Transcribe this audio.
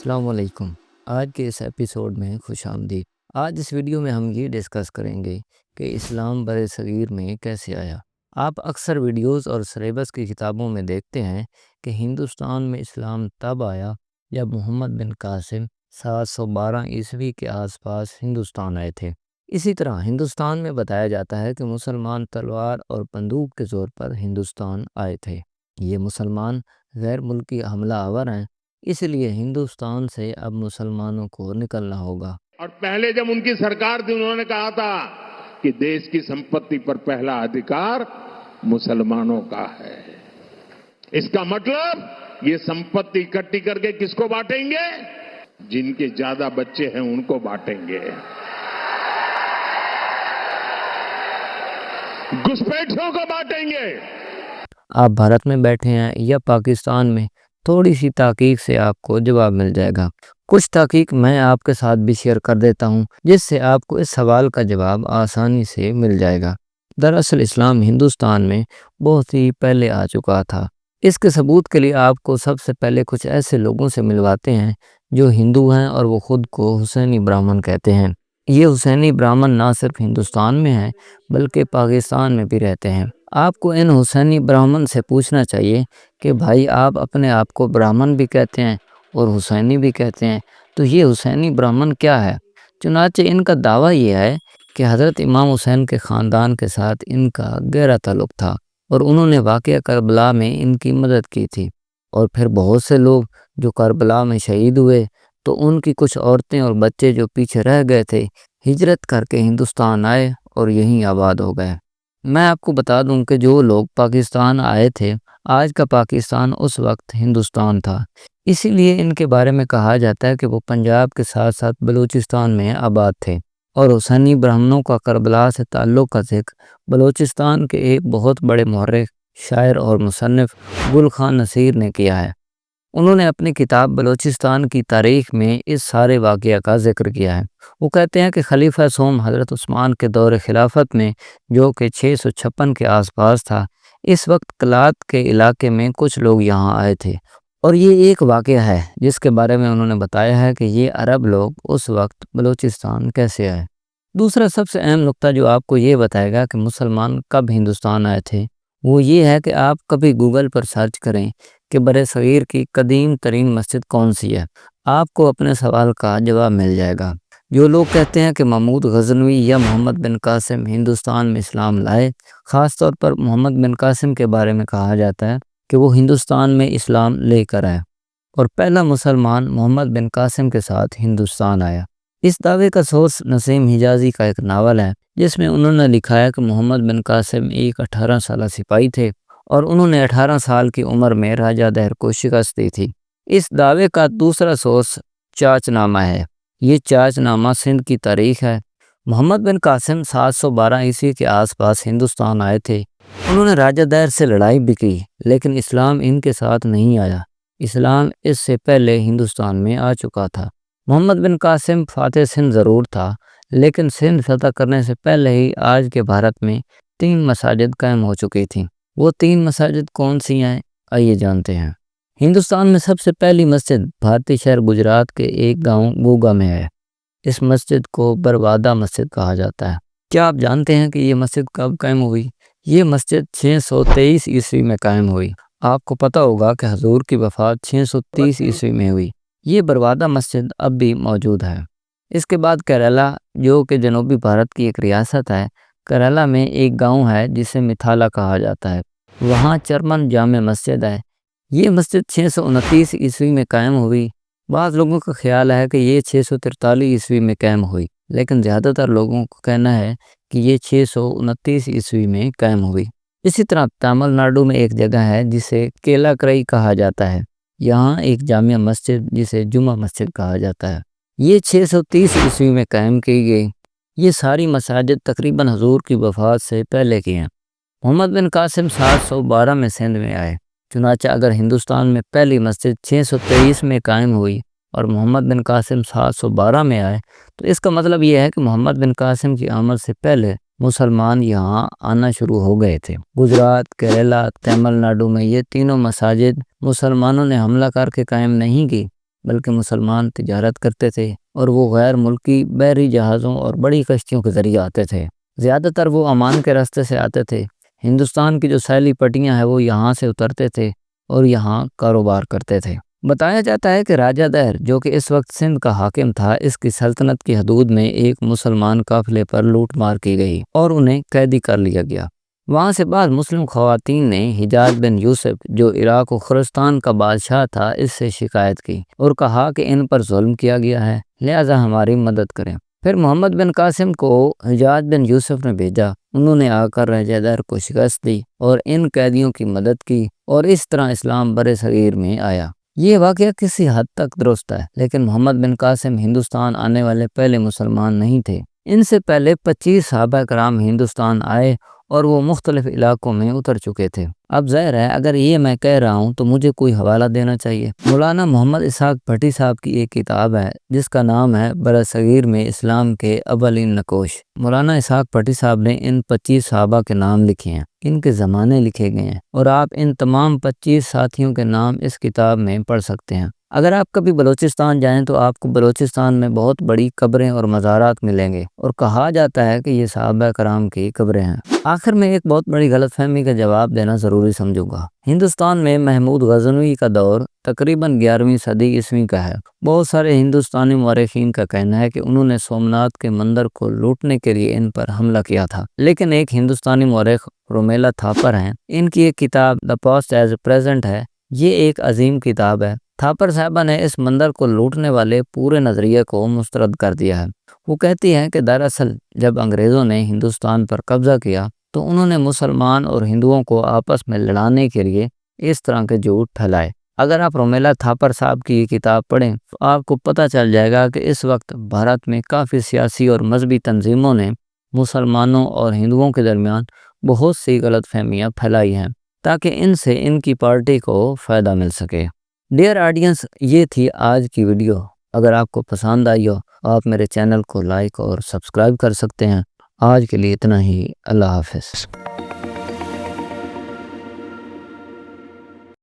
السلام علیکم۔ آج کے اس ایپیسوڈ میں خوش آمدید۔ آج اس ویڈیو میں ہم یہ ڈسکس کریں گے کہ اسلام بر صغیر میں کیسے آیا۔ آپ اکثر ویڈیوز اور سلیبس کی کتابوں میں دیکھتے ہیں کہ ہندوستان میں اسلام تب آیا جب محمد بن قاسم 712 عیسوی کے آس پاس ہندوستان آئے تھے۔ اسی طرح ہندوستان میں بتایا جاتا ہے کہ مسلمان تلوار اور بندوق کے زور پر ہندوستان آئے تھے۔ یہ مسلمان غیر ملکی حملہ آور ہیں، اس لیے ہندوستان سے اب مسلمانوں کو نکلنا ہوگا۔ اور پہلے جب ان کی سرکار تھی انہوں نے کہا تھا کہ دیش کی سمپتی پر پہلا ادھیکار مسلمانوں کا ہے۔ اس کا مطلب یہ سمپتی اکٹھی کر کے کس کو بانٹیں گے؟ جن کے زیادہ بچے ہیں ان کو بانٹیں گے، گھسپیٹھیوں کو بانٹیں گے۔ آپ بھارت میں بیٹھے ہیں یا پاکستان میں، تھوڑی سی تحقیق سے آپ کو جواب مل جائے گا۔ کچھ تحقیق میں آپ کے ساتھ بھی شیئر کر دیتا ہوں جس سے آپ کو اس سوال کا جواب آسانی سے مل جائے گا۔ دراصل اسلام ہندوستان میں بہت ہی پہلے آ چکا تھا۔ اس کے ثبوت کے لیے آپ کو سب سے پہلے کچھ ایسے لوگوں سے ملواتے ہیں جو ہندو ہیں اور وہ خود کو حسینی برہمن کہتے ہیں۔ یہ حسینی برہمن نہ صرف ہندوستان میں ہیں بلکہ پاکستان میں بھی رہتے ہیں۔ آپ کو ان حسینی برہمن سے پوچھنا چاہیے کہ بھائی آپ اپنے آپ کو برہمن بھی کہتے ہیں اور حسینی بھی کہتے ہیں، تو یہ حسینی برہمن کیا ہے؟ چنانچہ ان کا دعویٰ یہ ہے کہ حضرت امام حسین کے خاندان کے ساتھ ان کا گہرا تعلق تھا اور انہوں نے واقعہ کربلا میں ان کی مدد کی تھی، اور پھر بہت سے لوگ جو کربلا میں شہید ہوئے تو ان کی کچھ عورتیں اور بچے جو پیچھے رہ گئے تھے ہجرت کر کے ہندوستان آئے اور یہیں آباد ہو گئے۔ میں آپ کو بتا دوں کہ جو لوگ پاکستان آئے تھے، آج کا پاکستان اس وقت ہندوستان تھا، اسی لیے ان کے بارے میں کہا جاتا ہے کہ وہ پنجاب کے ساتھ ساتھ بلوچستان میں آباد تھے۔ اور حسینی برہمنوں کا کربلا سے تعلق کا ذکر بلوچستان کے ایک بہت بڑے مورخ، شاعر اور مصنف گل خان نصیر نے کیا ہے۔ انہوں نے اپنی کتاب بلوچستان کی تاریخ میں اس سارے واقعہ کا ذکر کیا ہے۔ وہ کہتے ہیں کہ خلیفہ سوم حضرت عثمان کے دور خلافت میں، جو کہ 656 کے آس پاس تھا، اس وقت کلات کے علاقے میں کچھ لوگ یہاں آئے تھے، اور یہ ایک واقعہ ہے جس کے بارے میں انہوں نے بتایا ہے کہ یہ عرب لوگ اس وقت بلوچستان کیسے آئے۔ دوسرا سب سے اہم نقطہ جو آپ کو یہ بتائے گا کہ مسلمان کب ہندوستان آئے تھے، وہ یہ ہے کہ آپ کبھی گوگل پر سرچ کریں کہ بر صغیر کی قدیم ترین مسجد کون سی ہے، آپ کو اپنے سوال کا جواب مل جائے گا۔ جو لوگ کہتے ہیں کہ محمود غزنوی یا محمد بن قاسم ہندوستان میں اسلام لائے، خاص طور پر محمد بن قاسم کے بارے میں کہا جاتا ہے کہ وہ ہندوستان میں اسلام لے کر آئے اور پہلا مسلمان محمد بن قاسم کے ساتھ ہندوستان آیا۔ اس دعوے کا سورس نسیم حجازی کا ایک ناول ہے جس میں انہوں نے لکھا ہے کہ محمد بن قاسم ایک 18 سالہ سپاہی تھے اور انہوں نے 18 سال کی عمر میں راجہ دہر کو شکست دی تھی۔ اس دعوے کا دوسرا سورس چاچ نامہ ہے۔ یہ چاچ نامہ سندھ کی تاریخ ہے۔ محمد بن قاسم 712 عیسوی کے آس پاس ہندوستان آئے تھے۔ انہوں نے راجہ دہر سے لڑائی بھی کی، لیکن اسلام ان کے ساتھ نہیں آیا۔ اسلام اس سے پہلے ہندوستان میں آ چکا تھا۔ محمد بن قاسم فاتح سندھ ضرور تھا، لیکن سندھ فتح کرنے سے پہلے ہی آج کے بھارت میں 3 مساجد قائم ہو چکی تھیں۔ وہ 3 مساجد کون سی ہیں، آئیے جانتے ہیں۔ ہندوستان میں سب سے پہلی مسجد بھارتی شہر گجرات کے ایک گاؤں گوگا میں ہے۔ اس مسجد کو بروادا مسجد کہا جاتا ہے۔ کیا آپ جانتے ہیں کہ یہ مسجد کب قائم ہوئی؟ یہ مسجد 623 عیسوی میں قائم ہوئی۔ آپ کو پتہ ہوگا کہ حضور کی وفات 630 عیسوی میں ہوئی۔ یہ بروادا مسجد اب بھی موجود ہے۔ اس کے بعد کیرالہ، جو کہ جنوبی بھارت کی ایک ریاست ہے، کیرالہ میں ایک گاؤں ہے جسے متھالا کہا جاتا ہے، وہاں چرمن جامع مسجد ہے۔ یہ مسجد 629 عیسوی میں قائم ہوئی۔ بعض لوگوں کا خیال ہے کہ یہ 643 عیسوی میں قائم ہوئی، لیکن زیادہ تر لوگوں کو کہنا ہے کہ یہ 629 عیسوی میں قائم ہوئی۔ اسی طرح تامل ناڈو میں ایک جگہ ہے جسے کیلا کرائی کہا جاتا ہے، یہاں ایک جامع مسجد جسے جمعہ مسجد کہا جاتا ہے، یہ 630 عیسوی میں قائم کی گئی۔ یہ ساری مساجد تقریباً حضور کی وفات سے پہلے کی ہیں۔ محمد بن قاسم 712 میں سندھ میں آئے، چنانچہ اگر ہندوستان میں پہلی مسجد 623 میں قائم ہوئی اور محمد بن قاسم 712 میں آئے، تو اس کا مطلب یہ ہے کہ محمد بن قاسم کی آمد سے پہلے مسلمان یہاں آنا شروع ہو گئے تھے۔ گجرات، کیرالہ، تامل ناڈو میں یہ تینوں مساجد مسلمانوں نے حملہ کر کے قائم نہیں کی، بلکہ مسلمان تجارت کرتے تھے اور وہ غیر ملکی بحری جہازوں اور بڑی کشتیوں کے ذریعے آتے تھے۔ زیادہ تر وہ عمان کے راستے سے آتے تھے۔ ہندوستان کی جو سیلی پٹیاں ہیں وہ یہاں سے اترتے تھے اور یہاں کاروبار کرتے تھے۔ بتایا جاتا ہے کہ راجہ دہر جو کہ اس وقت سندھ کا حاکم تھا، اس کی سلطنت کی حدود میں ایک مسلمان قافلے پر لوٹ مار کی گئی اور انہیں قیدی کر لیا گیا۔ وہاں سے بعد مسلم خواتین نے حجاز بن یوسف جو عراق و خراسان کا بادشاہ تھا اس سے شکایت کی اور کہا کہ ان پر ظلم کیا گیا ہے، لہذا ہماری مدد کریں۔ پھر محمد بن قاسم کو حجاز بن یوسف نے بھیجا، انہوں نے آ کر راجہ دہر کو شکست دی اور ان قیدیوں کی مدد کی اور اس طرح اسلام بر صغیر میں آیا۔ یہ واقعہ کسی حد تک درست ہے، لیکن محمد بن قاسم ہندوستان آنے والے پہلے مسلمان نہیں تھے۔ ان سے پہلے 25 صحابہ کرام ہندوستان آئے اور وہ مختلف علاقوں میں اتر چکے تھے۔ اب ظاہر ہے اگر یہ میں کہہ رہا ہوں تو مجھے کوئی حوالہ دینا چاہیے۔ مولانا محمد اسحاق بھٹی صاحب کی ایک کتاب ہے جس کا نام ہے برصغیر میں اسلام کے اولین نقوش۔ مولانا اسحاق بھٹی صاحب نے ان 25 صحابہ کے نام لکھے ہیں، ان کے زمانے لکھے گئے ہیں اور آپ ان تمام 25 ساتھیوں کے نام اس کتاب میں پڑھ سکتے ہیں۔ اگر آپ کبھی بلوچستان جائیں تو آپ کو بلوچستان میں بہت بڑی قبریں اور مزارات ملیں گے اور کہا جاتا ہے کہ یہ صحابہ کرام کی قبریں ہیں۔ آخر میں ایک بہت بڑی غلط فہمی کا جواب دینا ضروری سمجھوں گا۔ ہندوستان میں محمود غزنوی کا دور تقریباً 11ویں صدی عیسوی کا ہے۔ بہت سارے ہندوستانی مورخین کا کہنا ہے کہ انہوں نے سومناتھ کے مندر کو لوٹنے کے لیے ان پر حملہ کیا تھا، لیکن ایک ہندوستانی مورخ رومیلا تھاپر ہیں، ان کی ایک کتاب دا پاسٹ ایز پریزنٹ ہے، یہ ایک عظیم کتاب ہے۔ تھاپر صاحبہ نے اس مندر کو لوٹنے والے پورے نظریے کو مسترد کر دیا ہے۔ وہ کہتی ہیں کہ دراصل جب انگریزوں نے ہندوستان پر قبضہ کیا تو انہوں نے مسلمان اور ہندوؤں کو آپس میں لڑانے کے لیے اس طرح کے جھوٹ پھیلائے۔ اگر آپ رومیلا تھاپر صاحب کی یہ کتاب پڑھیں تو آپ کو پتہ چل جائے گا کہ اس وقت بھارت میں کافی سیاسی اور مذہبی تنظیموں نے مسلمانوں اور ہندوؤں کے درمیان بہت سی غلط فہمیاں پھیلائی ہیں تاکہ ان سے ان کی پارٹی کو فائدہ مل سکے۔ ڈیئر آڈینس، یہ تھی آج کی ویڈیو۔ اگر آپ کو پسند آئی ہو آپ میرے چینل کو لائک اور سبسکرائب کر سکتے ہیں۔ آج کے لیے اتنا ہی، اللہ حافظ۔